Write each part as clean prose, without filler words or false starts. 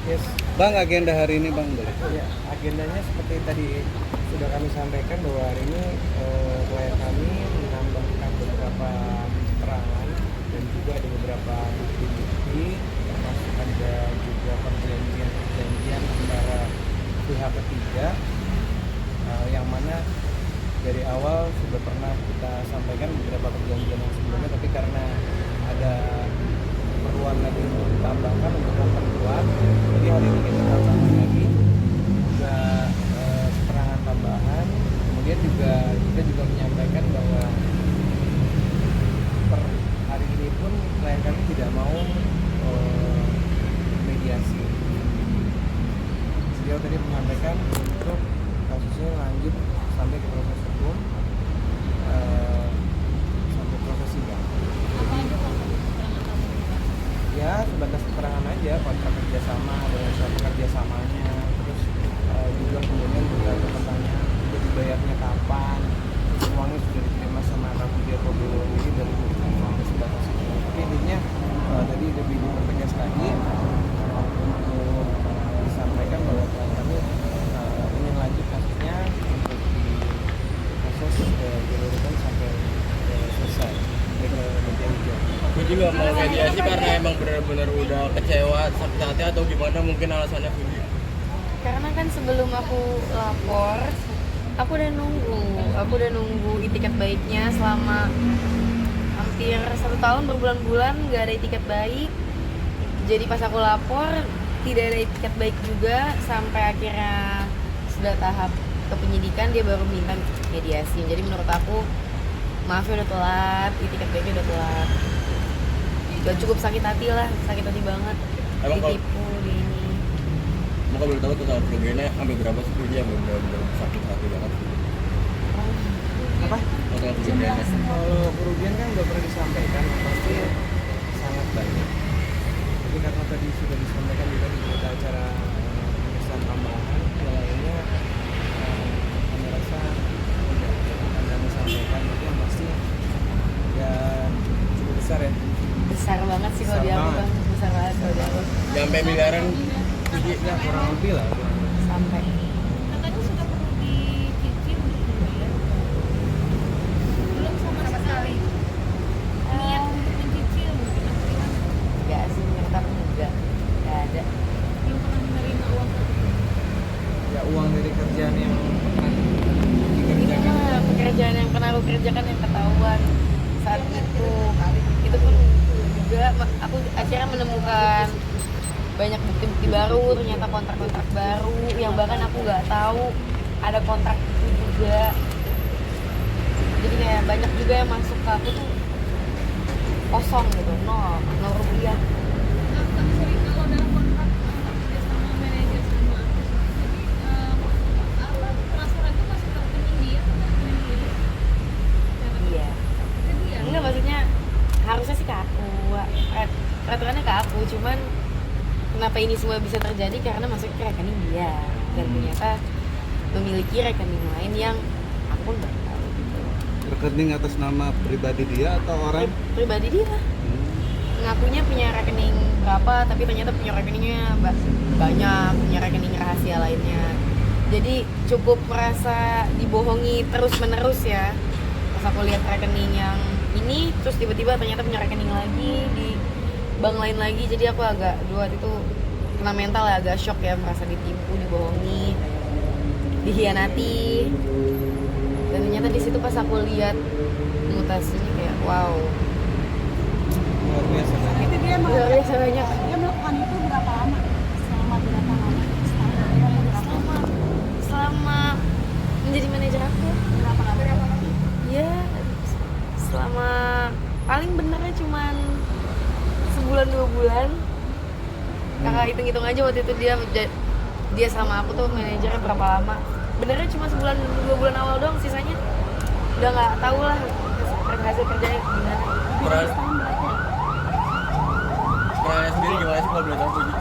Yes. Bang, agenda hari ini Bang boleh? Ya, agendanya seperti tadi sudah kami sampaikan bahwa hari ini klien kami menambahkan beberapa keterangan dan juga ada beberapa bukti-bukti, termasuk ada juga perjanjian antara pihak ketiga yang mana dari awal sudah pernah kita sampaikan beberapa perjanjian yang sebelumnya, tapi karena ada keperluan lagi untuk ditambahkan untuk memperkuat, jadi hari ini kita tambahkan lagi juga keterangan tambahan. Kemudian juga kita juga menyampaikan bahwa per hari ini pun klien kami tidak mau mediasi. Beliau tadi menyampaikan untuk kasusnya lanjut sampai ke proses hukum, sampai proses sidang. Ya sebatas keterangan aja, kontrak kerjasama dengan suatu kerjasamanya, terus juga kemudian juga ada pertanyaan sudah dibayarnya kapan, terus uangnya sudah diterima sama Raffudi atau belum, ini dari uangnya sebatas itu. Tapi intinya tadi lebih dipertegas lagi untuk disampaikan bahwa kami ingin lanjut kasusnya untuk diproses dilakukan sampai selesai sampai ke meja hijau. Gue juga mau mediasi karena emang benar-benar udah kecewa sakit hati atau gimana mungkin alasannya Budi? Karena kan sebelum aku lapor, aku udah nunggu itikat baiknya selama hampir 1 tahun, berbulan-bulan nggak ada itikat baik. Jadi pas aku lapor tidak ada itikat baik juga, sampai akhirnya sudah tahap ke penyidikan dia baru minta mediasi. Jadi menurut aku maafnya udah telat, itikat baiknya udah telat. Udah cukup sakit hati lah, sakit hati banget. Emang Ditipu di ini. Mau boleh tahu total kerugiannya sampai berapa sih Budi yang benar-benar sakit hati banget? Apa? Total kerugiannya? Kalau kerugian kan udah pernah disampaikan, pasti sangat banyak. Tapi karena tadi sudah disampaikan juga di berita acara pemeriksaan tambahan, yang lainnya kami rasa tidak akan kami sampaikan, tapi yang pasti ya cukup besar ya. Besar banget sih kalau Besar di aku banget. Bang, besar banget kalau di aku. Sampai miliaran Budi. Ya kurang lebih lah. Sampai Katanya sudah perlu dicicil belum ya? Belum sama sekali. Niat untuk mencicil mungkin atau gimana? enggak sih, menurut aku enggak ada. Belum pernah menerima uang Ya uang dari kerjaan yang pernah Ini dikerjakan. mah pekerjaan yang pernah aku kerjakan yang ketahuan saat itu pun juga aku akhirnya menemukan banyak bukti-bukti baru, ternyata kontrak-kontrak baru yang bahkan aku nggak tahu ada kontrak itu juga. Jadi kayak banyak juga yang masuk ke aku tuh kosong gitu, nol rupiah. Nah, Kak Sri, kalau dalam kontrak kerja sama manajer sama artis, jadi transferan itu masih ke rekening dia atau ke rekening dia? Iya. Ke dia? Enggak, maksudnya harusnya sih ke aku, peraturannya ke aku, cuman kenapa ini semua bisa terjadi karena masuk ke rekening dia dan ternyata memiliki rekening lain yang aku nggak tahu gitu. Rekening atas nama pribadi dia atau orang? Pribadi dia ngakunya punya rekening berapa, tapi ternyata punya rekeningnya banyak, punya rekening rahasia lainnya. Jadi cukup merasa dibohongi terus menerus ya. Pas aku lihat rekening yang ini, terus tiba-tiba ternyata punya rekening lagi di bank lain lagi. Jadi aku agak itu kena mental ya, agak shock ya, merasa ditipu, dibohongi, dihianati. Dan ternyata di situ pas aku lihat mutasinya kayak wow, Luar biasa kan? Itu dia luar biasa banyak. dia melakukan itu berapa lama? Selama berapa lama? Selama menjadi manajer aku Berapa lama? ya, selama paling benernya cuman sebulan 2 bulan. Kakak hitung-hitung aja waktu itu dia sama aku tuh manajernya berapa lama. Benernya cuma sebulan 2 bulan awal doang, sisanya udah nggak tahu lah hasil kerjanya gimana. Perannya sendiri gimana sih kalau boleh tahu Budi?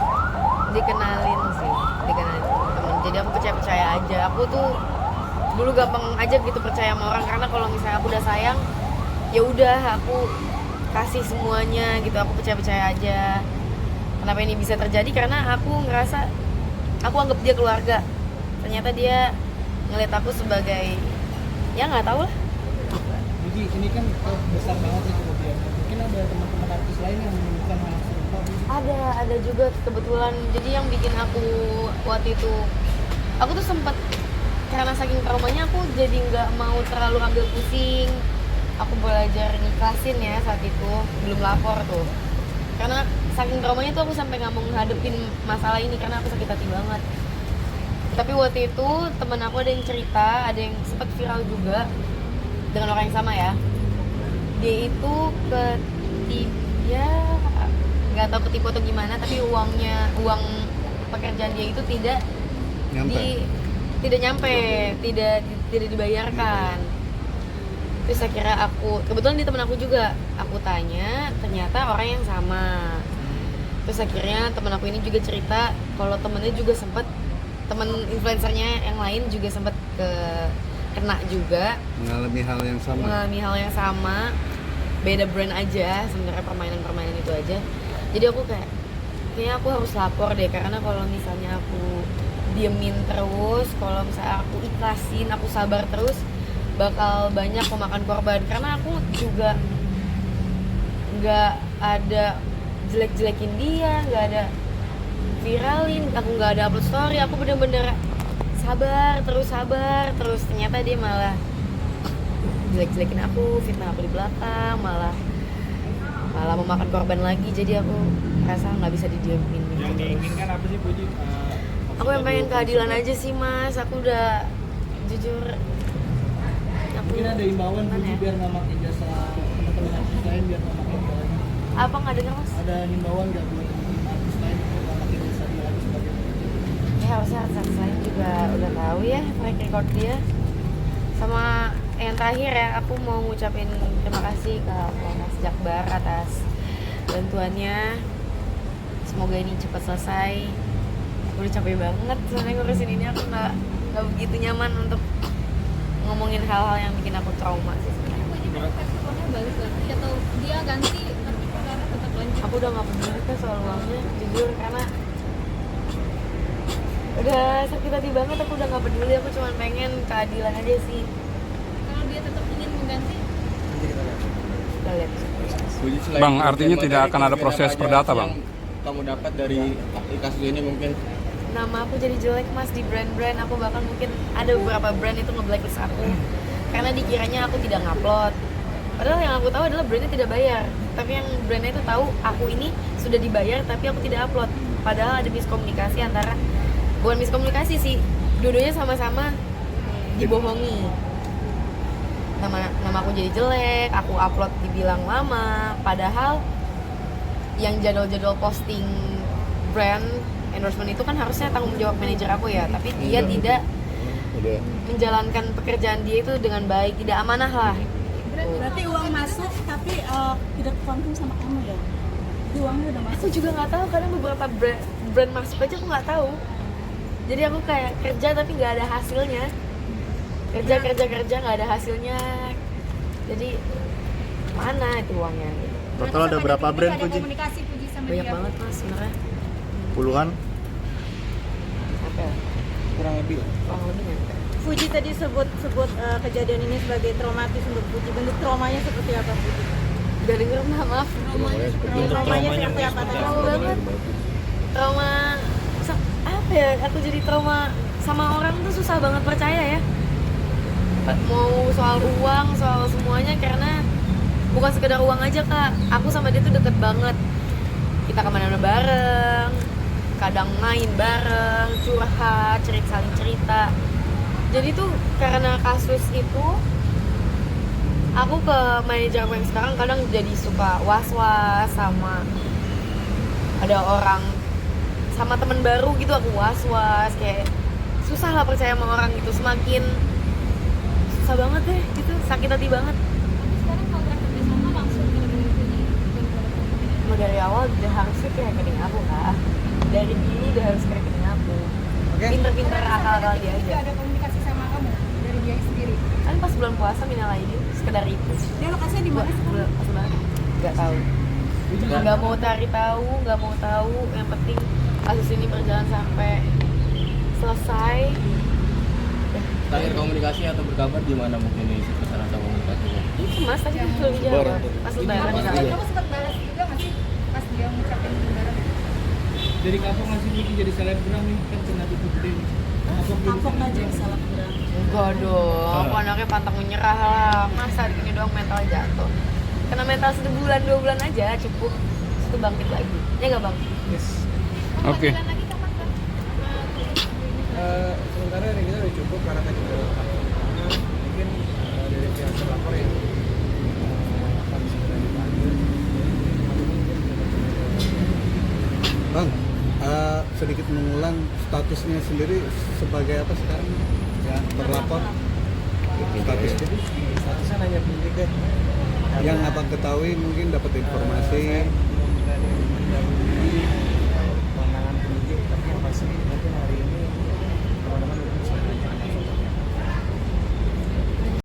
Dikenalin temen, jadi aku percaya aja. Aku tuh dulu gampang aja gitu percaya sama orang, karena kalau misalnya aku udah sayang ya udah aku kasih semuanya gitu, aku percaya aja. kenapa ini bisa terjadi, karena aku ngerasa aku anggap dia keluarga, ternyata dia ngeliat aku sebagai ya nggak tahu lah. Jadi ini kan besar banget nih kemudian. Mungkin ada teman-teman artis lain yang menemukan hal serupa. Ada juga kebetulan. Jadi yang bikin aku waktu itu, aku tuh sempat karena saking traumanya aku jadi nggak mau terlalu ambil pusing. Aku belajar ngikhlasin ya saat itu, belum lapor tuh. Karena saking traumanya tuh aku sampai nggak mau ngadepin masalah ini karena aku sakit hati banget. Tapi waktu itu temen aku ada yang cerita, ada yang sempat viral juga dengan orang yang sama ya. Dia itu ya nggak tahu ketipu atau gimana, tapi uang pekerjaan dia itu tidak nyampe, tidak dibayarkan. Terus akhirnya kebetulan di temen aku juga, aku tanya, ternyata orang yang sama. Terus akhirnya temen aku ini juga cerita kalau temennya juga sempat, temen influencernya yang lain juga sempat kena juga, mengalami hal yang sama, beda brand aja sebenarnya, permainan itu aja. Jadi aku kayaknya aku harus lapor deh, karena kalau misalnya aku diemin terus, kalau misalnya aku ikhlasin, aku sabar terus, bakal banyak memakan korban. Karena aku juga nggak ada jelek-jelekin dia, nggak ada viralin, aku nggak ada upload story, aku bener-bener sabar terus. Ternyata dia malah jelek-jelekin aku, fitnah aku di belakang, malah memakan korban lagi. Jadi aku rasa nggak bisa didiemin. Yang diinginkan apa sih Puji? Aku yang pengen keadilan aja sih Mas. Aku udah jujur. Mungkin ada imbauan Puji ya? biar nggak pakai jasa teman-teman artis lain, biar nggak pakai dia lagi. Apa nggak dengar Mas? Ada imbauan nggak buat teman-teman artis lain biar nggak pakai jasa dia lagi sebagai Ya harusnya artis lain juga udah tahu ya track record dia. Sama yang terakhir ya, aku mau ngucapin terima kasih ke Polres Jakbar atas bantuannya. Semoga ini cepat selesai. Aku udah capek banget sebenarnya ngurusin ini. Aku nggak begitu nyaman untuk ngomongin hal-hal yang bikin aku trauma sih sebenarnya. Responnya balik lagi atau dia ganti tapi karena tetap lanjut? Aku udah nggak peduli kan soal uangnya, jujur, karena udah sakit hati banget. Aku udah nggak peduli, aku cuma pengen keadilan aja sih. Kalau dia tetap ingin mengganti, Kita lihat. Puji, selain Bang, artinya materi, tidak akan ada kira-kira proses apa perdata, aja Bang? yang kamu dapat dari kasus ini mungkin? Nama aku jadi jelek Mas di brand-brand. Aku bahkan mungkin ada beberapa brand itu nge-blacklist aku karena dikiranya aku tidak ngupload. Padahal yang aku tahu adalah brandnya tidak bayar. Tapi yang brandnya itu tahu aku ini sudah dibayar tapi aku tidak upload. Padahal ada miskomunikasi antara, bukan miskomunikasi sih, dua-duanya sama-sama dibohongi. Nama aku jadi jelek, aku upload dibilang lama. Padahal yang jadwal-jadwal posting brand endorsement itu kan harusnya tanggung jawab manajer aku ya, tapi dia tidak menjalankan pekerjaan dia itu dengan baik, tidak amanah lah. Berarti uang masuk tapi tidak confirm sama kamu ya? Di uangnya udah masuk. Aku juga nggak tahu, kadang beberapa brand masuk aja aku nggak tahu. Jadi aku kayak kerja tapi nggak ada hasilnya, kerja nggak ada hasilnya. Jadi mana itu uangnya? Total ada berapa brand Puji? Komunikasi Puji sama Banyak dia. banget Mas sebenarnya. Puluhan? Sampai kurang lebih lah. kurang lebih nyampe. Puji tadi sebut kejadian ini sebagai traumatis untuk Puji. Bentuk traumanya seperti apa Puji? Gak denger maaf. Traumanya seperti apa tadi? Trauma banget. Trauma apa ya? Aku jadi trauma sama orang tuh susah banget percaya ya. Mau soal uang, soal semuanya, karena bukan sekedar uang aja Kak. Aku sama dia tuh deket banget. Kita kemana-mana bareng, kadang main bareng, curhat, saling cerita. Jadi tuh karena kasus itu, aku ke manajer aku yang sekarang kadang jadi suka was-was sama ada orang, sama temen baru gitu aku was-was, kayak susah lah percaya sama orang gitu, semakin susah banget deh gitu, sakit hati banget. tapi sekarang kontrak kerjasama langsung ke rekening Puji, bukan ke rekening Mau dari awal udah harusnya ke rekening aku Kak. Dari dulu udah harus ke rekening aku. Oke. Pinter-pinter akal-akal dia aja. Tidak ada komunikasi sama kamu dari dia sendiri. Kan pas bulan puasa minal aidin sekedar itu. Dia lokasinya di mana sekarang? Pas banget. Gak tahu. nggak mau cari tahu, nggak mau tahu. Yang penting kasus ini berjalan sampai selesai. Terakhir komunikasi atau berkabar gimana mungkin nih pesan atau komunikasi? Itu mas tadi belum dijawab pas lebaran. Kamu sempat balas juga nggak sih pas dia ngucapin lebaran? Dari kapok ngasih Diki jadi selebgram nih kan kena tutup gede nih. Kapok aja salah kurang. Enggak dong, aku anaknya pantang menyerah lah. Masa gini doang mental jatuh. Kena mental 1 bulan 2 bulan aja cukup. Itu bangkit lagi. Ya nggak bang? Yes. Oke. Panggilan lagi kapan kan? Sementara dari kita udah cukup karena tadi udah lengkap semuanya. Mungkin dari pihak terlapor yang akan segera dipanggil. Bang, sedikit mengulang statusnya sendiri sebagai apa sekarang? Ya, terlapor. Statusnya Statusnya hanya penyidik deh. yang abang ketahui mungkin dapat informasi. Saya